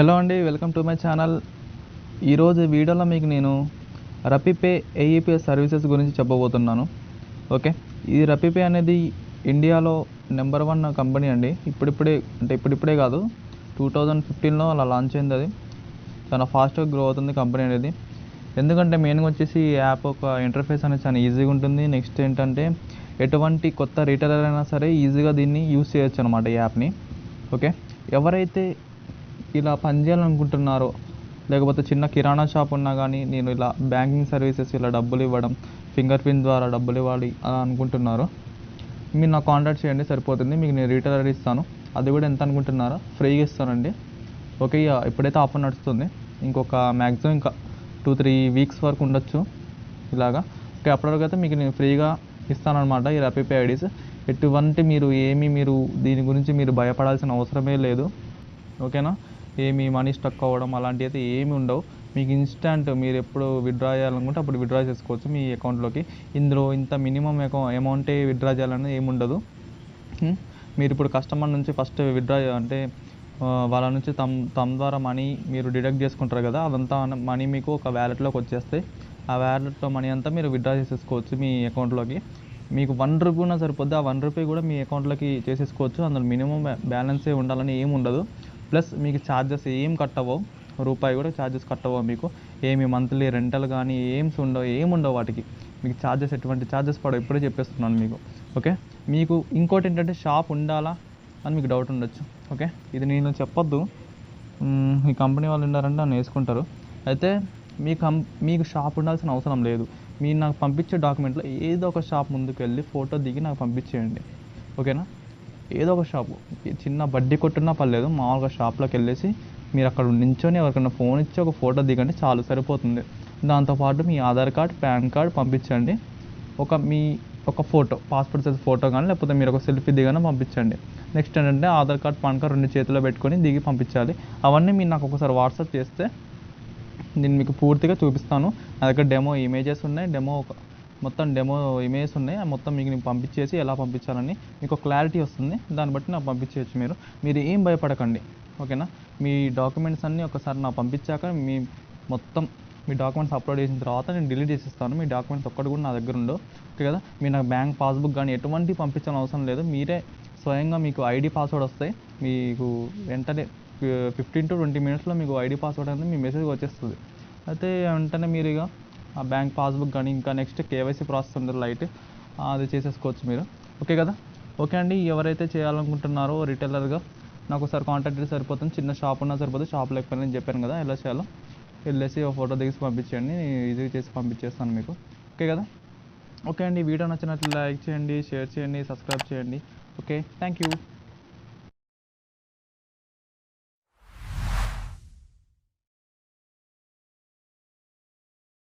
Hello అండి, welcome to my channel. ఈరోజు వీడియోలో మీకు నేను రపీపే ఏఈపీఎస్ సర్వీసెస్ గురించి చెప్పబోతున్నాను. ఓకే, ఈ రపీపే అనేది ఇండియాలో నెంబర్ 1 కంపెనీ అండి. ఇప్పుడిప్పుడే కాదు, 2015లో అలా లాంచ్ అయింది. అది చాలా ఫాస్ట్గా గ్రో అవుతుంది కంపెనీ అనేది. ఎందుకంటే మెయిన్గా వచ్చేసి ఈ యాప్ ఒక ఇంటర్ఫేస్ అనేది చాలా ఈజీగా ఉంటుంది. నెక్స్ట్ ఏంటంటే ఎటువంటి కొత్త రీటైలర్ అయినా సరే ఈజీగా దీన్ని యూస్ చేయొచ్చు అనమాట ఈ యాప్ని. ఓకే, ఎవరైతే ఇలా పనిచేయాలనుకుంటున్నారో, లేకపోతే చిన్న కిరాణా షాప్ ఉన్నా కానీ నేను ఇలా బ్యాంకింగ్ సర్వీసెస్ ఇలా డబ్బులు ఇవ్వడం, ఫింగర్ ప్రింట్ ద్వారా డబ్బులు ఇవ్వాలి అలా అనుకుంటున్నారో మీరు నాకు కాంటాక్ట్ చేయండి, సరిపోతుంది. మీకు నేను రీటైలర్ ఇస్తాను. అది కూడా ఎంత అనుకుంటున్నారో ఫ్రీగా ఇస్తానండి. ఓకే, ఇప్పుడైతే ఆఫర్ నడుస్తుంది. ఇంకొక మ్యాక్సిమం ఇంకా 2-3 వీక్స్ వరకు ఉండొచ్చు ఇలాగా. ఓకే, అప్పటివరకు అయితే మీకు నేను ఫ్రీగా ఇస్తానన్నమాట ఈ రపీపే ఐడీస్. ఎటువంటి మీరు దీని గురించి మీరు భయపడాల్సిన అవసరమే లేదు. ఓకేనా, ఏమి మనీ స్టక్ అవ్వడం అలాంటివి అయితే ఏమి ఉండవు. మీకు ఇన్స్టాంట్ మీరు ఎప్పుడు విత్డ్రా చేయాలనుకుంటే అప్పుడు విత్డ్రా చేసుకోవచ్చు మీ అకౌంట్లోకి. ఇందులో ఇంత మినిమం అమౌంటే విత్డ్రా చేయాలనేది ఏమి ఉండదు. మీరు ఇప్పుడు కస్టమర్ నుంచి ఫస్ట్ విత్డ్రా అంటే వాళ్ళ నుంచి తమ ద్వారా మనీ మీరు డిడక్ట్ చేసుకుంటారు కదా, అదంతా మనీ మీకు ఒక వ్యాలెట్లోకి వచ్చేస్తాయి. ఆ వ్యాలెట్లో మనీ అంతా మీరు విత్డ్రా చేసేసుకోవచ్చు మీ అకౌంట్లోకి. మీకు 1 రూపీ ఉన్నా సరిపోద్ది. ఆ 1 రూపీ కూడా మీ అకౌంట్లోకి చేసేసుకోవచ్చు. అందులో మినిమం బ్యాలెన్సే ఉండాలని ఏమి ఉండదు. ప్లస్ మీకు ఛార్జెస్ ఏం కట్ అవ్వవు, రూపాయి కూడా ఛార్జెస్ కట్ అవ్వవు. మీకు ఏమి మంత్లీ రెంటల్ కానీ ఏముండవు వాటికి. మీకు ఎటువంటి ఛార్జెస్ పడవు, ఇప్పుడే చెప్పేస్తున్నాను మీకు. ఓకే, మీకు ఇంకోటి ఏంటంటే షాప్ ఉండాలా అని మీకు డౌట్ ఉండొచ్చు. ఓకే, ఇది నేను చెప్పొద్దు, ఈ కంపెనీ వాళ్ళు ఉండారంటే నన్ను వేసుకుంటారు. అయితే మీకు షాప్ ఉండాల్సిన అవసరం లేదు. మీరు నాకు పంపించే డాక్యుమెంట్లో ఏదో ఒక షాప్ ముందుకు వెళ్ళి ఫోటో దిగి నాకు పంపించేయండి. ఓకేనా, ఏదో ఒక షాపు, చిన్న బడ్డీ కొట్టున్నా పర్లేదు, మామూలుగా షాప్లోకి వెళ్ళేసి మీరు అక్కడ నించొని ఎవరికైనా ఫోన్ ఇచ్చి ఒక ఫోటో దిగండి, చాలు, సరిపోతుంది. దాంతోపాటు మీ ఆధార్ కార్డ్, పాన్ కార్డ్ పంపించండి. ఒక ఫోటో, పాస్పోర్ట్ సైజ్ ఫోటో కానీ లేకపోతే మీరు ఒక సెల్ఫీ దిగానే పంపించండి. నెక్స్ట్ ఏంటంటే ఆధార్ కార్డ్, పాన్ కార్డ్ 2 చేతిలో పెట్టుకొని దిగి పంపించాలి. అవన్నీ మీరు నాకు ఒకసారి వాట్సాప్ చేస్తే నేను మీకు పూర్తిగా చూపిస్తాను. నా దగ్గర డెమో ఇమేజెస్ ఉన్నాయి, మొత్తం డెమో ఇమేజెస్ ఉన్నాయి. మొత్తం మీకు నేను పంపించేసి ఎలా పంపించాలని మీకు క్లారిటీ వస్తుంది. దాన్ని బట్టి నాకు పంపించేయచ్చు. మీరు ఏం భయపడకండి. ఓకేనా, మీ డాక్యుమెంట్స్ అన్నీ ఒకసారి నాకు పంపించాక మీ డాక్యుమెంట్స్ అప్లోడ్ చేసిన తర్వాత నేను డిలీట్ చేసిస్తాను. మీ డాక్యుమెంట్స్ ఒక్కటి కూడా నా దగ్గర ఉండవు. ఓకే కదా, మీరు నాకు బ్యాంక్ పాస్బుక్ కానీ ఎటువంటి పంపించాల్సిన అవసరం లేదు. మీరే స్వయంగా మీకు ఐడి పాస్వర్డ్ వస్తాయి. మీకు వెంటనే 15 to 20 మినిట్స్లో మీకు ఐడి పాస్వర్డ్ అనేది మీ మెసేజ్ వచ్చేస్తుంది. అయితే వెంటనే మీరు ఇక ఆ బ్యాంక్ పాస్బుక్ కానీ ఇంకా నెక్స్ట్ కేవైసీ ప్రాసెస్ ఉంటుంది లైట్, అది చేసేసుకోవచ్చు మీరు. ఓకే కదా. ఓకే అండి, ఎవరైతే చేయాలనుకుంటున్నారో రీటైలర్గా నాకు ఒకసారి కాంటాక్ట్ అయితే సరిపోతుంది. చిన్న షాప్ ఉన్నా సరిపోతుంది, షాప్ లేకపోయినా నేను చెప్పాను కదా ఎలా చేయాలో. వెళ్ళేసి ఒక ఫోటో దిగేసి పంపించండి, ఈజీగా చేసి పంపించేస్తాను మీకు. ఓకే కదా. ఓకే అండి, వీడియో నచ్చినట్లు లైక్ చేయండి, షేర్ చేయండి, సబ్స్క్రైబ్ చేయండి. Okay, thank you.